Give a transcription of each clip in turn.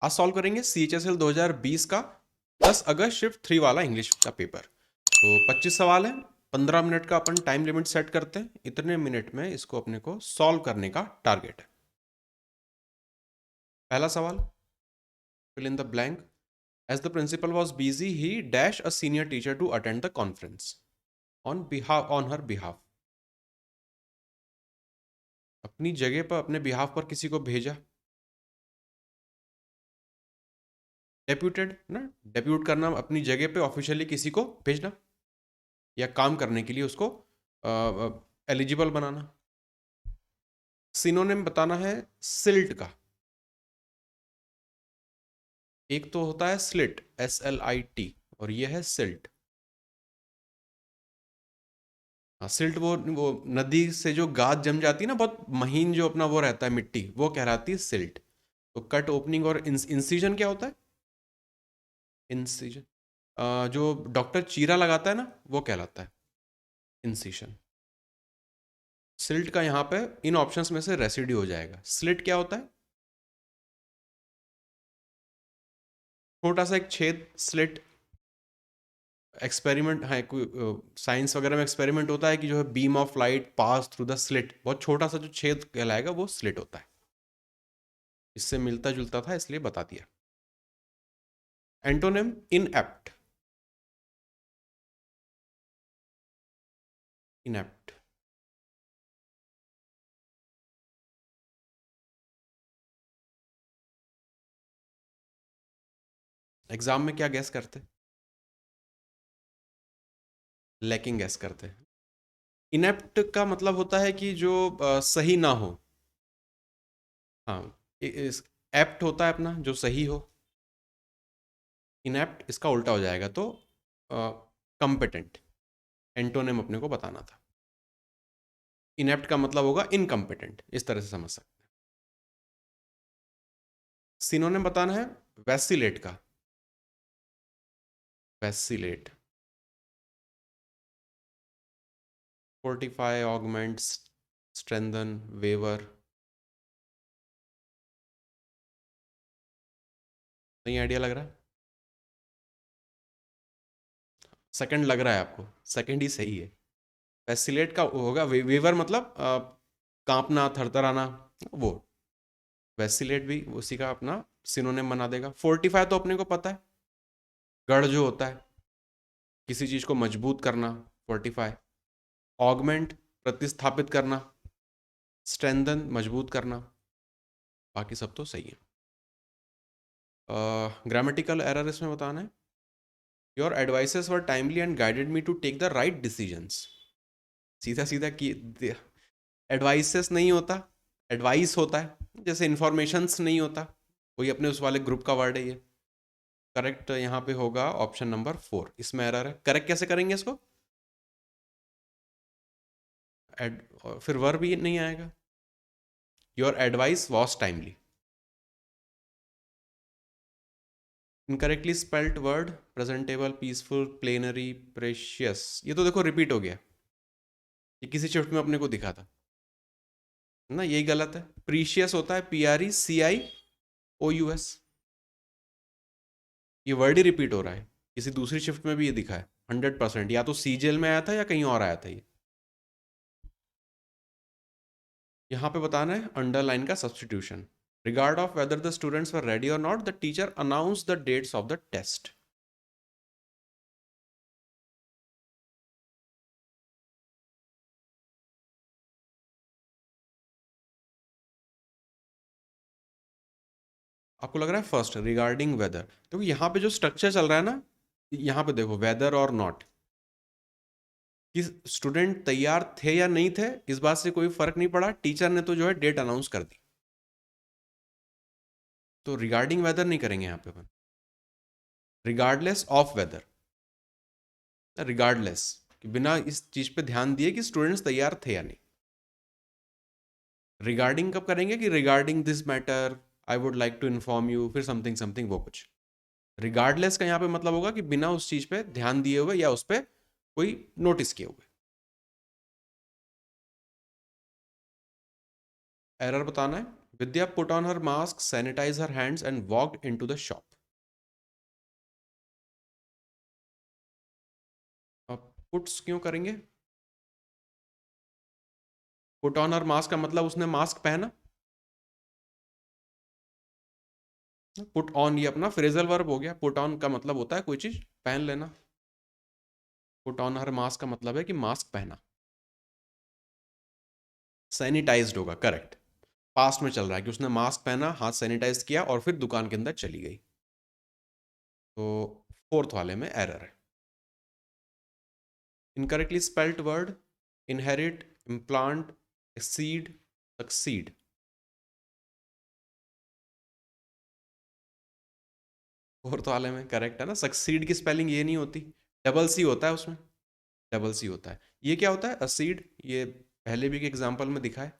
आज सॉल्व करेंगे CHSL 2020 का 10 अगस्त शिफ्ट 3 वाला इंग्लिश का पेपर। तो 25 सवाल है, 15 मिनट का अपन टाइम लिमिट सेट करते हैं। इतने मिनट में इसको अपने को सॉल्व करने का टारगेट है। पहला सवाल, fill in the blank. As the principal was busy, he dash a senior teacher to attend the conference on her behalf. अपनी जगह पर अपने बिहाफ पर किसी को भेजा। डेप्यूटेड ना, डेप्यूट करना, अपनी जगह पे ऑफिशियली किसी को भेजना या काम करने के लिए उसको एलिजिबल बनाना। सिनोनिम बताना है सिल्ट का। एक तो होता है स्लिट, SLIT, और ये है सिल्ट। सिल्ट वो नदी से जो गाद जम जाती है ना, बहुत महीन जो अपना वो रहता है मिट्टी, वो कहलाती है सिल्ट। तो कट, ओपनिंग और इंसिजन क्या होता है? इंसिजन जो डॉक्टर चीरा लगाता है ना, वो कहलाता है इंसिजन। सिल्ट का यहाँ पे इन ऑप्शंस में से रेसिड्यू हो जाएगा। स्लिट क्या होता है? छोटा सा एक छेद, स्लिट। एक्सपेरिमेंट है, कोई साइंस वगैरह में एक्सपेरिमेंट होता है कि जो है beam of light pass through the slit, बहुत छोटा सा जो छेद कहलाएगा वो स्लिट होता है। इससे मिलता जुलता था इसलिए बता दिया। Antonym inept. इनएप्ट एग्जाम में क्या गैस करते? लैकिंग गैस करते। इनएप्ट का मतलब होता है कि जो सही ना हो। हाँ, एप्ट होता है अपना जो सही हो। इनएप्ट इसका उल्टा हो जाएगा, तो कम्पिटेंट। एंटोनिम अपने को बताना था। इनएप्ट का मतलब होगा इनकम्पिटेंट, इस तरह से समझ सकते हैं। सिनोनिम बताना है वैसिलेट का। Vacillate, fortify, augment, strengthen, waver. नहीं आइडिया लग रहा है? सेकंड लग रहा है आपको? सेकंड ही सही है। वैसिलेट का होगा वेवर, मतलब कांपना, थरथराना, वो। वैसिलेट भी उसी का अपना सिनोनिम बना देगा। फोर्टिफाई तो अपने को पता है, गढ़ जो होता है, किसी चीज को मजबूत करना, फोर्टिफाई। ऑगमेंट, प्रतिस्थापित करना। स्ट्रेंथन, मजबूत करना। बाकी सब तो सही है। ग्रामेटिकल एरर इसमें बताना है, your advices were timely and guided me to take the right decisions. सीधा सीधा की एडवाइसेस नहीं होता, एडवाइस होता है। जैसे इंफॉर्मेशंस नहीं होता, कोई अपने उस वाले ग्रुप का वर्ड है ये। करेक्ट यहाँ पे होगा ऑप्शन नंबर 4, इसमें एरर है। करेक्ट कैसे करेंगे इसको? फिर वर्ब भी नहीं आएगा। Your advice was timely. Incorrectly spelled word, presentable, peaceful, plenary, precious. ये तो देखो रिपीट हो गया, ये किसी शिफ्ट में अपने को दिखा था ना, यही गलत है। प्रीशियस होता है PRECIOUS। ये वर्ड ही रिपीट हो रहा है, किसी दूसरी शिफ्ट में भी ये दिखा है 100%। या तो CGL में आया था या कहीं और आया था ये। यहाँ पे बताना है अंडरलाइन का substitution. Regard of whether the students were ready और not, the teacher announce the dates of the test. आपको लग रहा है फर्स्ट रिगार्डिंग वेदर। देखो यहाँ पे जो स्ट्रक्चर चल रहा है ना, यहाँ पे देखो वेदर और नॉट, कि स्टूडेंट तैयार थे या नहीं थे इस बात से कोई फर्क नहीं पड़ा, टीचर ने तो जो है डेट अनाउंस कर दी। तो रिगार्डिंग वेदर नहीं करेंगे यहाँ पे अपन, रिगार्डलेस ऑफ वेदर। रिगार्डलेस, कि बिना इस चीज पे ध्यान दिए कि स्टूडेंट्स तैयार थे या नहीं। रिगार्डिंग कब करेंगे? कि regarding this matter I would like to inform you, फिर समथिंग समथिंग, वो कुछ। रिगार्डलेस का यहाँ पे मतलब होगा कि बिना उस चीज पे ध्यान दिए हुए या उस पर कोई नोटिस किए हुए। एरर बताना है Vidya put on her mask, sanitize her hands and walked into the shop. अब पुट्स क्यों करेंगे? पुट ऑन हर मास्क का मतलब उसने मास्क पहना। पुट ऑन ये अपना फ्रेजल वर्ब हो गया। पुट ऑन का मतलब होता है कोई चीज पहन लेना। पुट ऑन हर मास्क का मतलब है कि मास्क पहना। सैनिटाइज्ड होगा, करेक्ट। पास्ट में चल रहा है कि उसने मास्क पहना, हाथ सैनिटाइज किया और फिर दुकान के अंदर चली गई। तो फोर्थ वाले में एरर है। Incorrectly spelled word, inherit, implant, exceed, succeed. Fourth वाले में करेक्ट है ना। सक्सीड की स्पेलिंग ये नहीं होती, डबल सी होता है उसमें। डबल सी होता है। ये क्या होता है? असीड। ये पहले भी एक एग्जाम्पल में दिखा है।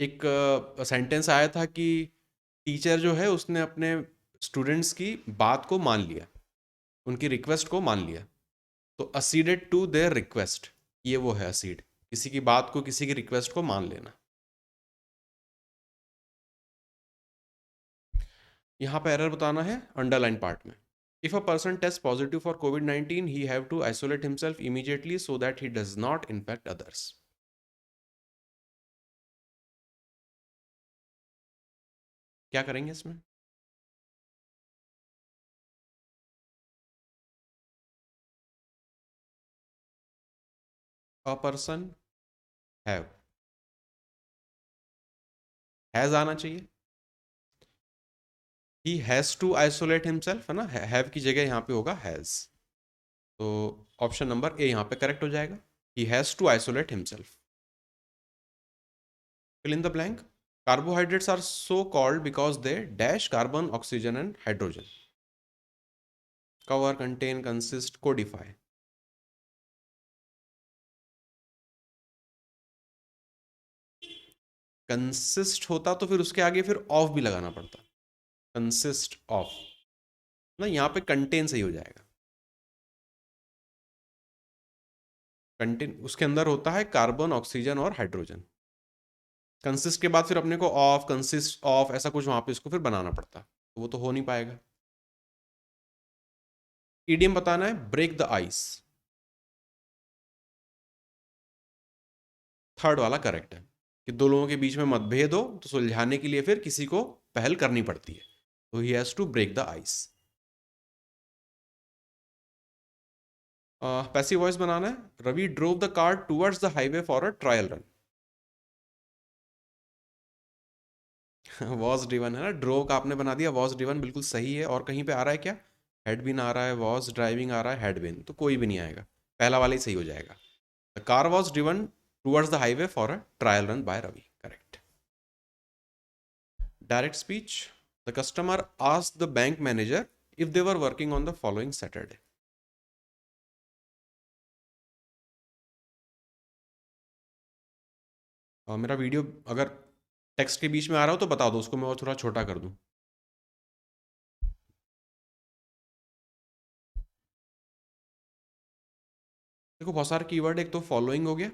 एक सेंटेंस आया था कि टीचर जो है उसने अपने स्टूडेंट्स की बात को मान लिया, उनकी रिक्वेस्ट को मान लिया। तो असीडेड टू देयर रिक्वेस्ट, ये वो है असीड, किसी की बात को, किसी की रिक्वेस्ट को मान लेना। यहाँ पे एरर बताना है अंडरलाइन पार्ट में। If a person test positive for कोविड-19 he have to isolate himself immediately so that he does not infect others. क्या करेंगे इसमें? अ पर्सन हैव, हैज आना चाहिए। He has to isolate himself है ना, हैव की जगह यहाँ पे होगा हैज। तो ऑप्शन नंबर ए यहाँ पे करेक्ट हो जाएगा। He has to isolate himself. Fill in the blank. Carbohydrates are so called because they dash carbon, oxygen and hydrogen. Cover, contain, consist, codify. Consist होता तो फिर उसके आगे फिर ऑफ भी लगाना पड़ता। कंसिस्ट ऑफ ना, यहाँ पे कंटेन सही हो जाएगा। कंटेन उसके अंदर होता है कार्बन, ऑक्सीजन और हाइड्रोजन। कंसिस्ट के बाद फिर अपने को ऑफ, कंसिस्ट ऑफ ऐसा कुछ वहां पे इसको फिर बनाना पड़ता, तो वो तो हो नहीं पाएगा। ईडीएम बताना है, ब्रेक द आइस। थर्ड वाला करेक्ट है कि दो लोगों के बीच में मतभेद हो तो सुलझाने के लिए फिर किसी को पहल करनी पड़ती है, तो he has to break the ice. Passive voice बनाना है, Ravi drove the car towards the highway for a trial run. Was driven है ना, ड्रोव का आपने बना दिया, वॉज ड्रिवन बिल्कुल सही है। और कहीं पे आ रहा है क्या? हैड बीन आ रहा है, वॉज ड्राइविंग आ रहा है, हैड बीन, तो कोई भी नहीं आएगा, पहला वाला ही सही हो जाएगा। The car was driven towards the highway for a trial run by Ravi, correct. Direct speech, the customer asked the bank manager if they were working on the following Saturday. मेरा वीडियो अगर टेक्स्ट के बीच में आ रहा हो तो बता दो, उसको मैं और थोड़ा छोटा कर दूं। देखो बहुत सारे कीवर्ड, एक तो फॉलोइंग हो गया,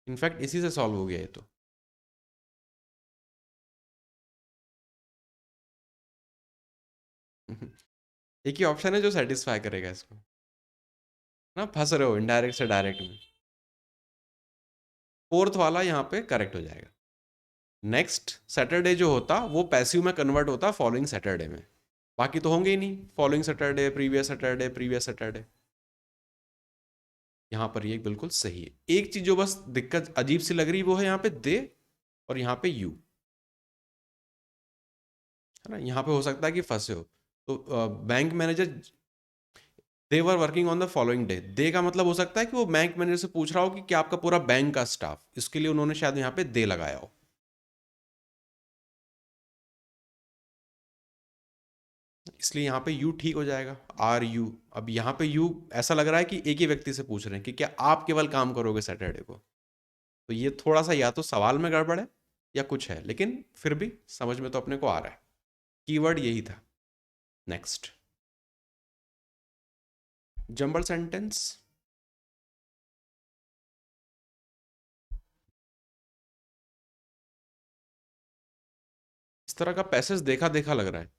इनफैक्ट इसी से सॉल्व हो गया ये तो। एक ही ऑप्शन है जो सेटिस्फाई करेगा इसको ना, फंस रहे हो इनडायरेक्ट से डायरेक्ट में। फोर्थ वाला यहाँ पे करेक्ट हो जाएगा। नेक्स्ट सैटरडे जो होता वो पैसिव में कन्वर्ट होता फॉलोइंग सैटरडे में, बाकी तो होंगे ही नहीं, following Saturday, previous Saturday, previous Saturday. यहाँ पर ये बिल्कुल सही है। एक चीज जो बस दिक्कत अजीब सी लग रही वो है यहाँ पे दे और यहाँ पे यू, है ना, यहाँ पे हो सकता है कि फंसे हो। तो bank manager they were working on the following day, they का मतलब हो सकता है कि वो बैंक मैनेजर से पूछ रहा हो कि क्या आपका पूरा बैंक का स्टाफ, इसके लिए उन्होंने शायद यहाँ पे दे लगाया हो। इसलिए यहाँ पे यू ठीक हो जाएगा, आर यू। अब यहाँ पे यू ऐसा लग रहा है कि एक ही व्यक्ति से पूछ रहे हैं कि क्या आप केवल काम करोगे सैटरडे को, तो ये थोड़ा सा या तो सवाल में गड़बड़ है या कुछ है, लेकिन फिर भी समझ में तो अपने को आ रहा है। कीवर्ड यही था। Next, jumble sentence. इस तरह का पैसेज देखा देखा लग रहा है।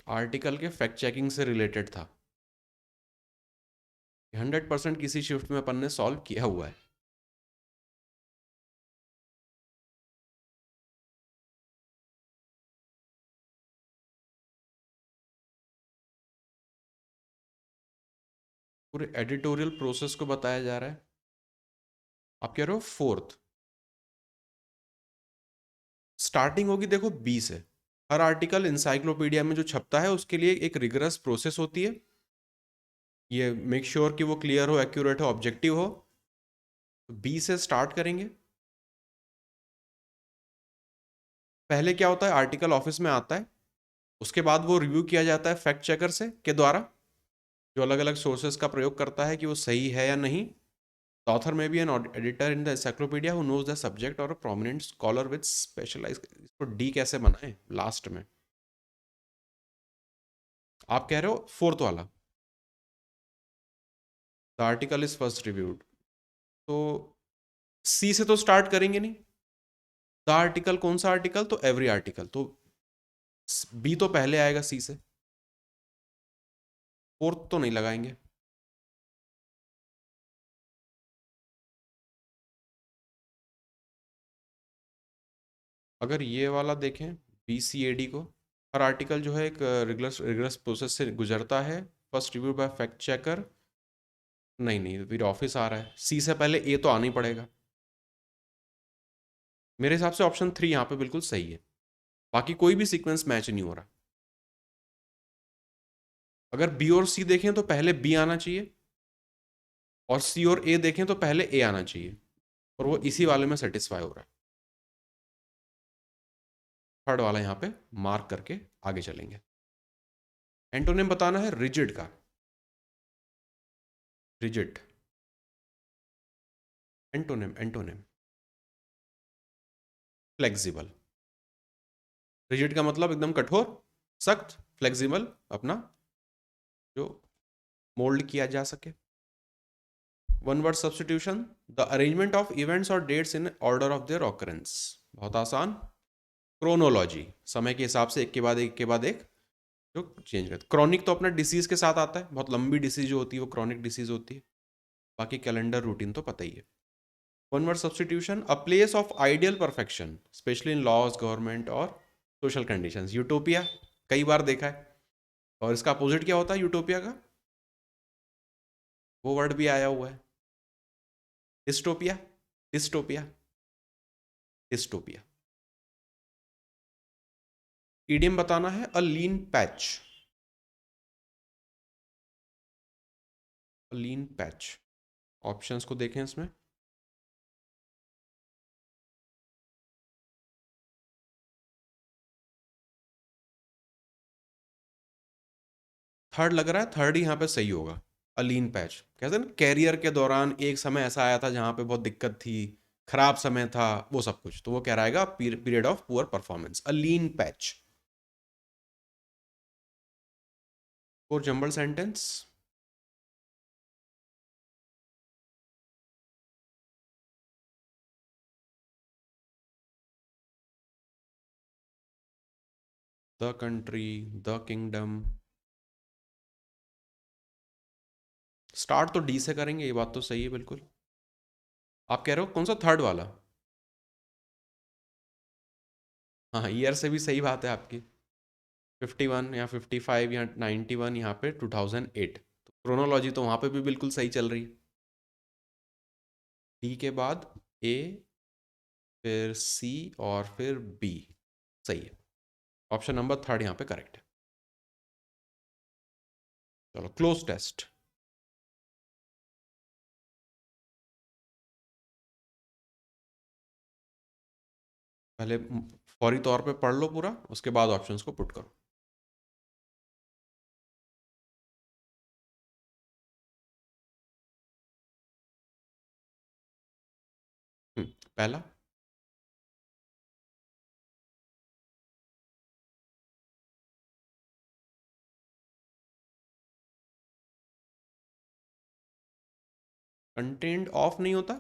आर्टिकल के फैक्ट चेकिंग से रिलेटेड था। 100% किसी शिफ्ट में अपन ने सॉल्व किया हुआ है। पूरे एडिटोरियल प्रोसेस को बताया जा रहा है। आप कह रहे हो फोर्थ, स्टार्टिंग होगी देखो बी से। हर आर्टिकल इंसाइक्लोपीडिया में जो छपता है उसके लिए एक रिगरस प्रोसेस होती है। ये मेक श्योर कि वो क्लियर हो, एक्यूरेट हो, ऑब्जेक्टिव हो। तो बी से स्टार्ट करेंगे। पहले क्या होता है, आर्टिकल ऑफिस में आता है, उसके बाद वो रिव्यू किया जाता है फैक्ट चेकर से के द्वारा, जो अलग अलग सोर्सेज का प्रयोग करता है कि वो सही है या नहीं। The author may be an editor in the encyclopedia who knows the subject or a prominent scholar with specialized। इसको डी कैसे बनाए लास्ट में? आप कह रहे हो फोर्थ वाला, the article is first reviewed. तो सी से तो स्टार्ट करेंगे नहीं। द आर्टिकल कौन सा आर्टिकल? तो एवरी आर्टिकल। तो बी तो पहले आएगा सी से, फोर्थ तो नहीं लगाएंगे। अगर ये वाला देखें बी सी ए डी को, हर आर्टिकल जो है एक रिगरस प्रोसेस से गुजरता है, first review bye fact checker. नहीं नहीं, फिर ऑफिस आ रहा है, सी से पहले ए तो आना ही पड़ेगा। मेरे हिसाब से ऑप्शन 3 यहाँ पे बिल्कुल सही है। बाकी कोई भी सीक्वेंस मैच नहीं हो रहा। अगर बी और सी देखें तो पहले बी आना चाहिए, और सी और ए देखें तो पहले ए आना चाहिए, और वो इसी वाले में सेटिस्फाई हो रहा है। थर्ड वाला यहाँ पे मार्क करके आगे चलेंगे। एंटोनिम बताना है रिजिड का। Rigid, antonym, antonym flexible. Rigid का मतलब एकदम कठोर, सख्त। फ्लेक्सिबल अपना जो मोल्ड किया जा सके। One word substitution, the arrangement of events और dates in order of their occurrence. बहुत आसान। क्रोनोलॉजी, समय के हिसाब से एक के बाद एक के बाद एक जो चेंज करते। क्रॉनिक तो अपना डिसीज के साथ आता है, बहुत लंबी डिसीज जो होती है वो क्रॉनिक डिसीज होती है। बाकी कैलेंडर रूटीन तो पता ही है। One word substitution, a place of ideal perfection specially in laws, government और सोशल कंडीशंस। यूटोपिया कई बार देखा है। और इसका अपोजिट क्या होता है यूटोपिया का? वो वर्ड भी आया हुआ है, डिस्टोपिया। Dystopia, dystopia. ईडियम बताना है अ लीन पैच। अ लीन पैच। ऑप्शंस को देखें इसमें। थर्ड लग रहा है, थर्ड ही यहाँ पे सही होगा। अलीन पैच कहते हैं ना, कैरियर के दौरान एक समय ऐसा आया था जहां पे बहुत दिक्कत थी, खराब समय था, वो सब कुछ, तो वो कह रहेगा period of poor performance, a lean patch. और jumble sentence, the country, the kingdom. Start तो डी से करेंगे, ये बात तो सही है बिल्कुल। आप कह रहे हो कौन सा थर्ड वाला? हाँ, ईयर से भी सही बात है आपकी। 51 या 55 या 91, यहाँ पे 2008। तो क्रोनोलॉजी तो वहाँ पे भी बिल्कुल सही चल रही है। डी के बाद ए, फिर सी, और फिर बी। सही है। ऑप्शन नंबर थर्ड यहाँ पे करेक्ट है। चलो क्लोज टेस्ट। पहले फौरी तौर पे पढ़ लो पूरा, उसके बाद ऑप्शंस को पुट करो। पहला, कंटेंट ऑफ नहीं होता,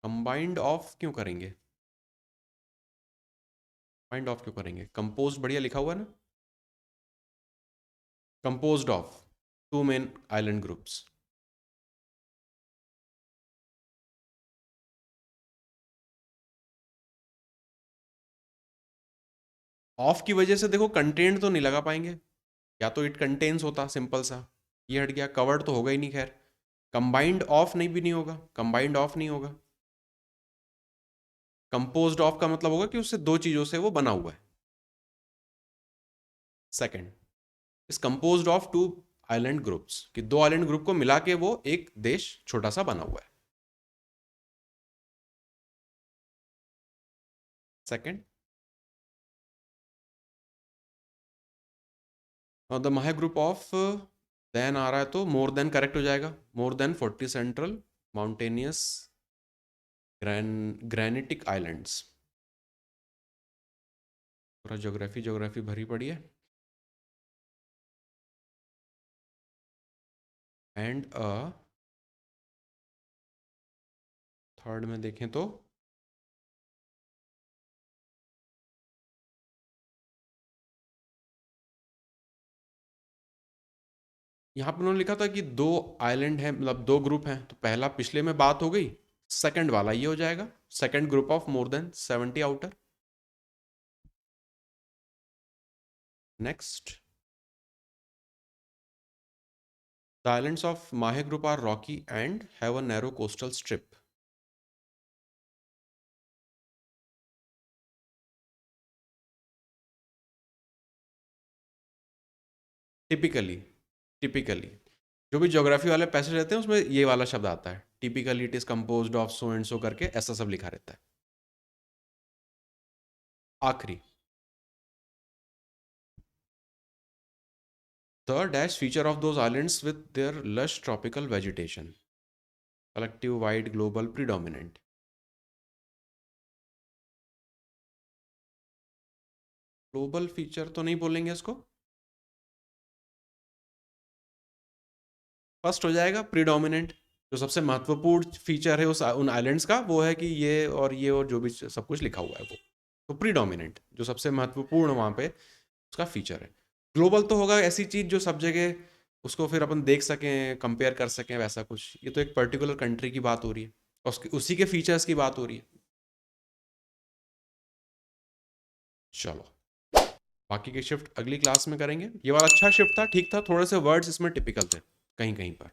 कंबाइंड ऑफ क्यों करेंगे? कंबाइंड ऑफ क्यों करेंगे? कंपोज बढ़िया लिखा हुआ है ना, composed of two main island groups. Of की वजह से देखो कंटेंट तो नहीं लगा पाएंगे, या तो इट कंटेन्स होता सिंपल सा, ये हट गया, कवर्ड तो होगा ही नहीं। खैर, कंबाइंड ऑफ नहीं भी नहीं होगा, कंबाइंड ऑफ नहीं होगा। कंपोज्ड ऑफ का मतलब होगा कि उससे दो चीजों से वो बना हुआ है। सेकंड, इस composed of two island groups, कि दो आइलैंड ग्रुप को मिला के वो एक देश छोटा सा बना हुआ है। सेकंड, और द माहे ग्रुप ऑफ देन आ रहा है तो मोर देन करेक्ट हो जाएगा, more than 40 central mountainous granitic islands. पूरा ज्योग्राफी ज्योग्राफी भरी पड़ी है। एंड थर्ड में देखें तो यहाँ पर उन्होंने लिखा था कि दो आइलैंड है, मतलब दो ग्रुप हैं, तो पहला पिछले में बात हो गई, सेकंड वाला ये हो जाएगा, second group of more than 70 outer. Next, the islands of Mahe group are rocky and have a narrow coastal strip. Typically, typically जो भी ज्योग्राफी वाले पैसेज रहते हैं उसमें ये वाला शब्द आता है, typically it is composed of so and so करके ऐसा सब लिखा रहता है। आखिरी, the dash feature of those islands with their lush tropical vegetation, collective wide global predominant. Global feature तो नहीं बोलेंगे इसको, फर्स्ट हो जाएगा प्रीडोमिनेंट। जो सबसे महत्वपूर्ण फीचर है उस उन आइलैंड्स का वो है कि ये और जो भी सब कुछ लिखा हुआ है वो, तो प्रीडोमिनेंट जो सबसे महत्वपूर्ण वहाँ पे उसका फीचर है। ग्लोबल तो होगा ऐसी चीज़ जो सब जगह उसको फिर अपन देख सकें, कंपेयर कर सकें, वैसा कुछ। ये तो एक पर्टिकुलर कंट्री की बात हो रही है, उसकी उसी के फीचर्स की बात हो रही है। चलो, बाकी के शिफ्ट अगली क्लास में करेंगे। ये वाला अच्छा शिफ्ट था, ठीक था, थोड़े से वर्ड्स इसमें टिपिकल थे कहीं कहीं पर।